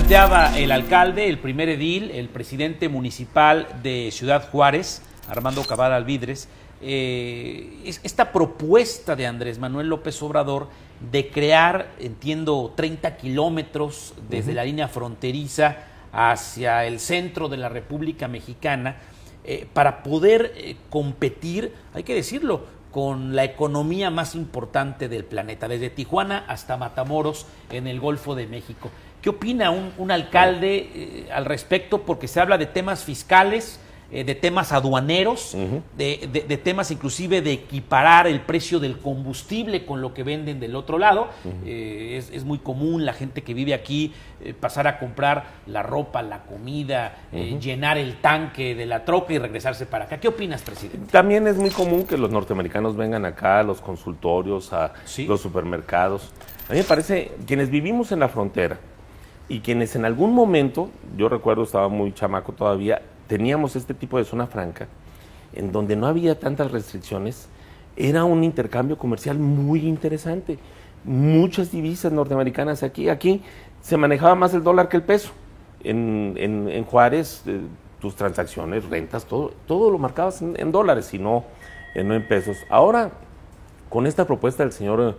planteaba el alcalde, el primer edil, el presidente municipal de Ciudad Juárez, Armando Cavada Alvidres, esta propuesta de Andrés Manuel López Obrador de crear, entiendo, 30 kilómetros desde la línea fronteriza hacia el centro de la República Mexicana, para poder competir, hay que decirlo, con la economía más importante del planeta, desde Tijuana hasta Matamoros en el Golfo de México. ¿Qué opina un alcalde al respecto? Porque se habla de temas fiscales, de temas aduaneros, de temas inclusive de equiparar el precio del combustible con lo que venden del otro lado. Es muy común la gente que vive aquí pasar a comprar la ropa, la comida, llenar el tanque de la troca y regresarse para acá. ¿Qué opinas, presidente? También es muy común que los norteamericanos vengan acá a los consultorios, a los supermercados. A mí me parece, quienes vivimos en la frontera y quienes en algún momento, yo recuerdo, estaba muy chamaco todavía, teníamos este tipo de zona franca, en donde no había tantas restricciones, era un intercambio comercial muy interesante. Muchas divisas norteamericanas aquí. Aquí se manejaba más el dólar que el peso. En Juárez, tus transacciones, rentas, todo lo marcabas en dólares y no en pesos. Ahora, con esta propuesta del señor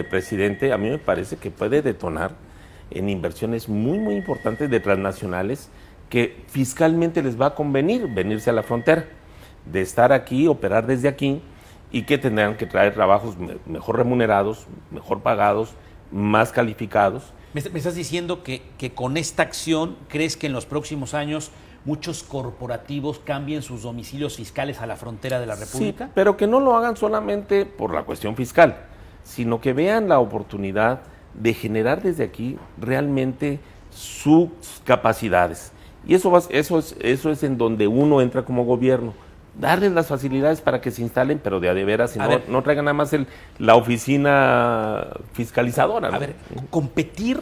presidente, a mí me parece que puede detonar en inversiones muy, muy importantes de transnacionales, que fiscalmente les va a convenir venirse a la frontera, de estar aquí, operar desde aquí, y que tendrán que traer trabajos mejor remunerados, mejor pagados, más calificados. ¿Me estás diciendo que con esta acción crees que en los próximos años muchos corporativos cambien sus domicilios fiscales a la frontera de la República? Sí, pero que no lo hagan solamente por la cuestión fiscal, sino que vean la oportunidad de generar desde aquí realmente sus capacidades. Y eso es en donde uno entra como gobierno, darles las facilidades para que se instalen, pero de veras, no traigan nada más la oficina fiscalizadora, ¿no? A ver, competir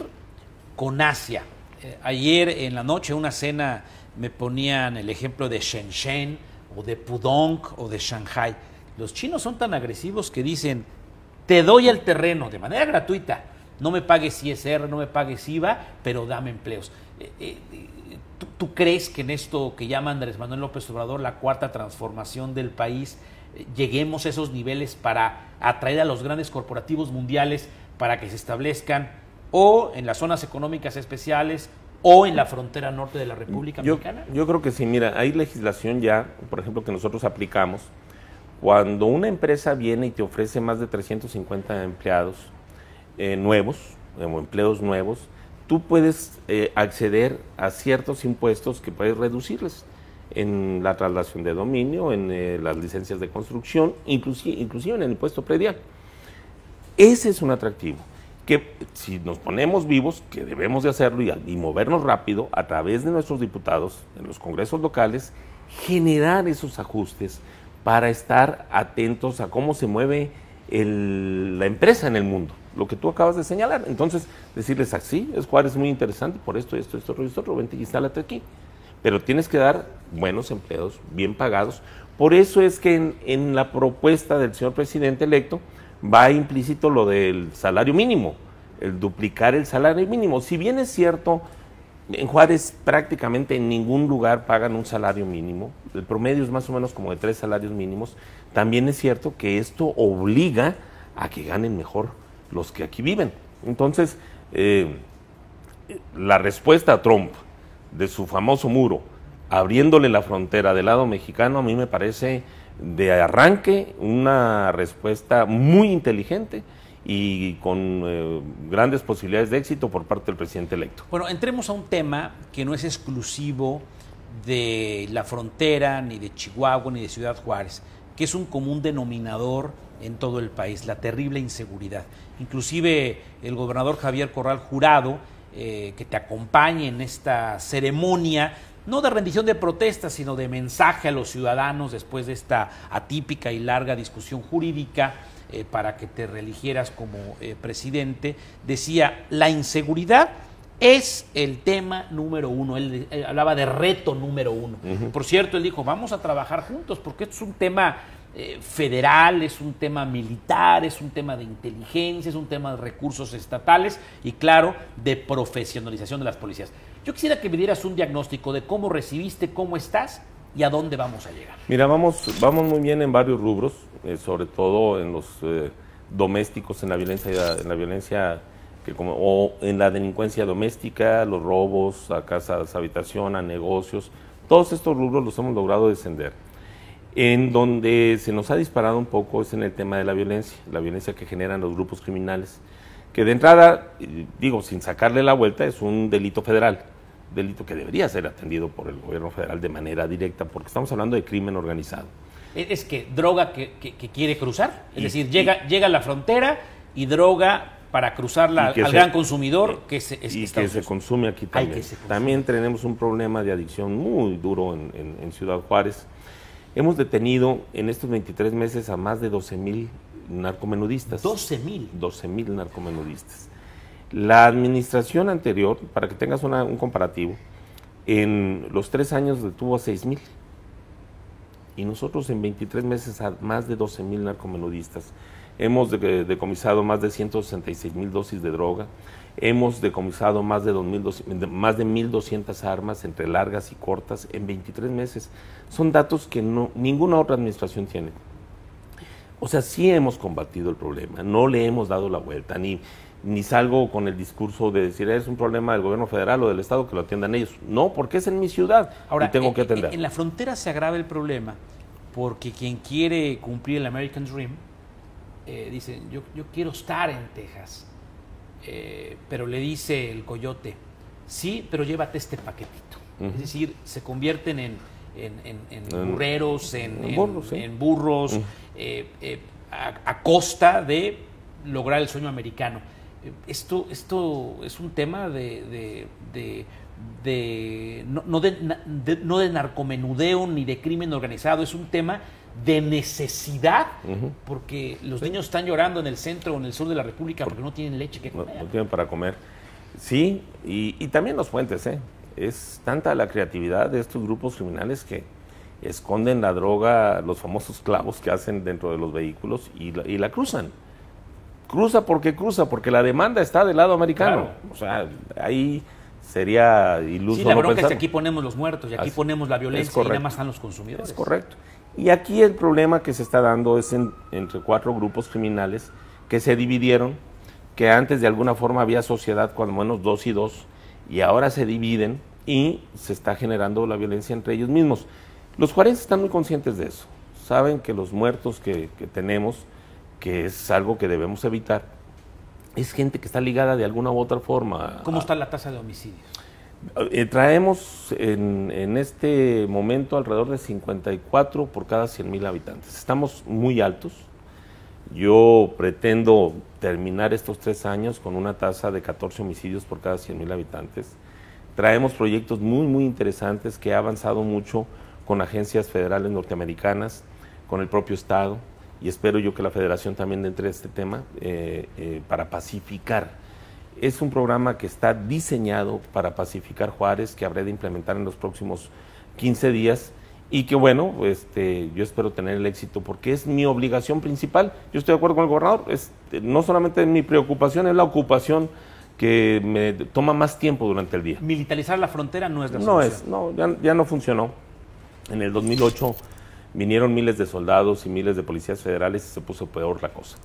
con Asia. Ayer en la noche, una cena, me ponían el ejemplo de Shenzhen, o de Pudong, o de Shanghai. Los chinos son tan agresivos que dicen, te doy el terreno de manera gratuita, no me pagues ISR, no me pagues IVA, pero dame empleos. ¿Tú crees que en esto que llama Andrés Manuel López Obrador la cuarta transformación del país, lleguemos a esos niveles para atraer a los grandes corporativos mundiales para que se establezcan o en las zonas económicas especiales o en la frontera norte de la República Mexicana? Yo creo que sí. Mira, hay legislación ya, por ejemplo, que nosotros aplicamos. Cuando una empresa viene y te ofrece más de 350 empleados nuevos, o empleos nuevos, tú puedes acceder a ciertos impuestos que puedes reducirles en la traslación de dominio, en las licencias de construcción, inclusive en el impuesto predial. Ese es un atractivo, que si nos ponemos vivos, que debemos de hacerlo y movernos rápido a través de nuestros diputados en los congresos locales, generar esos ajustes para estar atentos a cómo se mueve la empresa en el mundo, lo que tú acabas de señalar. Entonces, decirles así, Juárez es muy interesante por esto, vente y instálate aquí. Pero tienes que dar buenos empleos, bien pagados. Por eso es que en la propuesta del señor presidente electo va implícito lo del salario mínimo, el duplicar el salario mínimo. Si bien es cierto, en Juárez prácticamente en ningún lugar pagan un salario mínimo, el promedio es más o menos como de 3 salarios mínimos, también es cierto que esto obliga a que ganen mejor los que aquí viven. Entonces, la respuesta a Trump de su famoso muro, abriéndole la frontera del lado mexicano, a mí me parece de arranque una respuesta muy inteligente y con grandes posibilidades de éxito por parte del presidente electo. Bueno, entremos a un tema que no es exclusivo de la frontera, ni de Chihuahua, ni de Ciudad Juárez, que es un común denominador en todo el país, la terrible inseguridad. Inclusive el gobernador Javier Corral Jurado, que te acompañe en esta ceremonia, no de rendición de protestas, sino de mensaje a los ciudadanos después de esta atípica y larga discusión jurídica para que te reeligieras como presidente, decía, la inseguridad es el tema número uno. Él hablaba de reto número uno. Por cierto, él dijo, vamos a trabajar juntos, porque esto es un tema federal, es un tema militar, es un tema de inteligencia, es un tema de recursos estatales y, claro, de profesionalización de las policías. Yo quisiera que me dieras un diagnóstico de cómo recibiste, cómo estás y a dónde vamos a llegar. Mira, vamos muy bien en varios rubros, sobre todo en los domésticos, en la violencia o en la delincuencia doméstica, los robos a casas, habitación, a negocios. Todos estos rubros los hemos logrado descender. En donde se nos ha disparado un poco es en el tema de la violencia que generan los grupos criminales, que de entrada, digo, sin sacarle la vuelta, es un delito federal, delito que debería ser atendido por el gobierno federal de manera directa, porque estamos hablando de crimen organizado. Es que droga que quiere cruzar, es decir, llega a la frontera y droga para cruzarla al gran consumidor que se consume aquí también. También tenemos un problema de adicción muy duro en Ciudad Juárez. Hemos detenido en estos 23 meses a más de 12,000 narcomenudistas. 12,000. 12,000 narcomenudistas. La administración anterior, para que tengas un comparativo, en los 3 años detuvo a 6,000. Y nosotros en 23 meses a más de 12,000 narcomenudistas. Hemos decomisado más de 166,000 dosis de droga. Hemos decomisado más de 1,200 armas entre largas y cortas en 23 meses. Son datos que ninguna otra administración tiene. O sea, sí hemos combatido el problema, no le hemos dado la vuelta, ni salgo con el discurso de decir es un problema del gobierno federal o del estado que lo atiendan ellos. No, porque es en mi ciudad. Ahora, y tengo que atender. En la frontera se agrava el problema porque quien quiere cumplir el American Dream dice, yo quiero estar en Texas, pero le dice el coyote, sí, pero llévate este paquetito. Es decir, se convierten en burreros, en burros, a costa de lograr el sueño americano. Esto es un tema no de narcomenudeo ni de crimen organizado, es un tema de necesidad, porque los niños están llorando en el centro o en el sur de la República porque no tienen leche que comer. No tienen para comer. Sí, y también los puentes, es tanta la creatividad de estos grupos criminales que esconden la droga, los famosos clavos que hacen dentro de los vehículos y la cruzan. Porque la demanda está del lado americano. Claro. O sea, ahí sería iluso. Sí, la bronca es que aquí ponemos los muertos y aquí ponemos la violencia y nada más están los consumidores. Es correcto. Y aquí el problema que se está dando es entre 4 grupos criminales que se dividieron, que antes de alguna forma había sociedad, cuando menos 2 y 2, y ahora se dividen y se está generando la violencia entre ellos mismos. Los juarenses están muy conscientes de eso, saben que los muertos que tenemos, que es algo que debemos evitar, es gente que está ligada de alguna u otra forma. ¿Cómo está la tasa de homicidios? Traemos en este momento alrededor de 54 por cada 100,000 habitantes. Estamos muy altos. Yo pretendo terminar estos 3 años con una tasa de 14 homicidios por cada 100,000 habitantes. Traemos proyectos muy interesantes que ha avanzado mucho con agencias federales norteamericanas, con el propio Estado, y espero yo que la Federación también entre a este tema para pacificar. Es un programa que está diseñado para pacificar Juárez, que habré de implementar en los próximos 15 días y que bueno, yo espero tener el éxito porque es mi obligación principal. Yo estoy de acuerdo con el gobernador, no solamente mi preocupación, es la ocupación que me toma más tiempo durante el día. Militarizar la frontera no es la solución. Ya no funcionó. En el 2008 vinieron miles de soldados y miles de policías federales y se puso peor la cosa.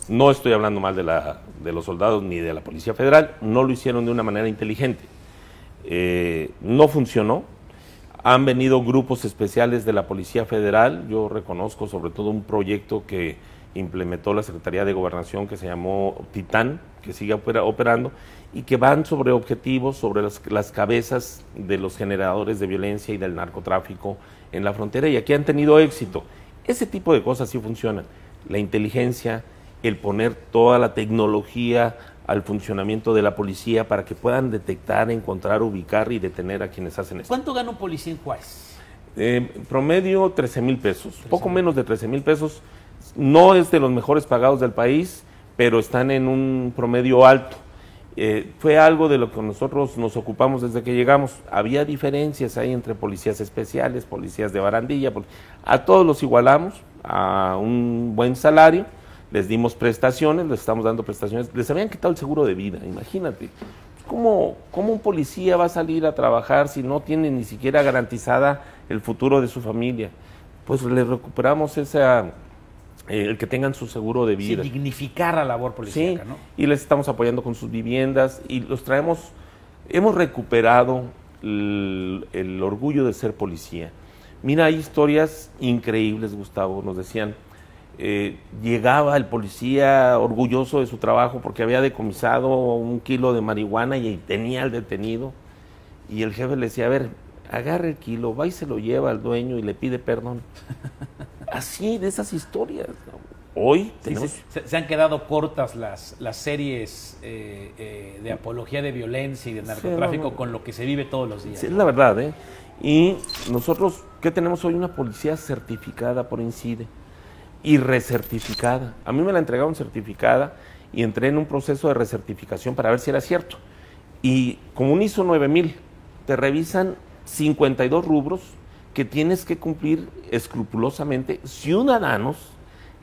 No estoy hablando mal de los soldados ni de la Policía Federal, no lo hicieron de una manera inteligente. No funcionó. Han venido grupos especiales de la Policía Federal, yo reconozco sobre todo un proyecto que implementó la Secretaría de Gobernación que se llamó Titán, que sigue operando y que van sobre objetivos, sobre las cabezas de los generadores de violencia y del narcotráfico en la frontera y aquí han tenido éxito. Ese tipo de cosas sí funcionan. La inteligencia, el poner toda la tecnología al funcionamiento de la policía para que puedan detectar, encontrar, ubicar y detener a quienes hacen esto. ¿Cuánto gana un policía en Juárez? Promedio 13,000 pesos, poco menos de 13,000 pesos. No es de los mejores pagados del país, pero están en un promedio alto. Fue algo de lo que nosotros nos ocupamos desde que llegamos. Había diferencias ahí entre policías especiales, policías de barandilla, a todos los igualamos, a un buen salario, les dimos prestaciones, les estamos dando prestaciones, les habían quitado el seguro de vida, imagínate. ¿Cómo un policía va a salir a trabajar si no tiene ni siquiera garantizada el futuro de su familia? Pues les recuperamos el que tengan su seguro de vida. Sí, dignificar la labor policíaca, sí, ¿no? Y les estamos apoyando con sus viviendas y los traemos, hemos recuperado el orgullo de ser policía. Mira, hay historias increíbles, Gustavo, nos decían, llegaba el policía orgulloso de su trabajo porque había decomisado 1 kilo de marihuana y tenía al detenido, y el jefe le decía, a ver, agarra el kilo, va y se lo lleva al dueño y le pide perdón. Así, de esas historias, ¿no? Hoy tenemos... se han quedado cortas las series de apología de violencia y de narcotráfico con lo que se vive todos los días. Sí, es la verdad, ¿eh? Y nosotros, ¿qué tenemos hoy? Una policía certificada por INCIDE y recertificada. A mí me la entregaron certificada y entré en un proceso de recertificación para ver si era cierto. Y como un ISO 9000, te revisan 52 rubros que tienes que cumplir escrupulosamente, ciudadanos,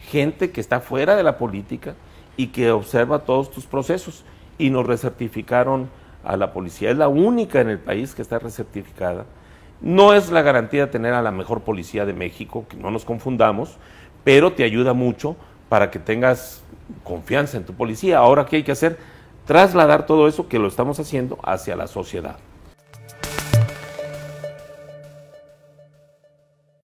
gente que está fuera de la política y que observa todos tus procesos. Y nos recertificaron a la policía. Es la única en el país que está recertificada. No es la garantía de tener a la mejor policía de México, que no nos confundamos, pero te ayuda mucho para que tengas confianza en tu policía. Ahora, ¿qué hay que hacer? Trasladar todo eso, que lo estamos haciendo, hacia la sociedad.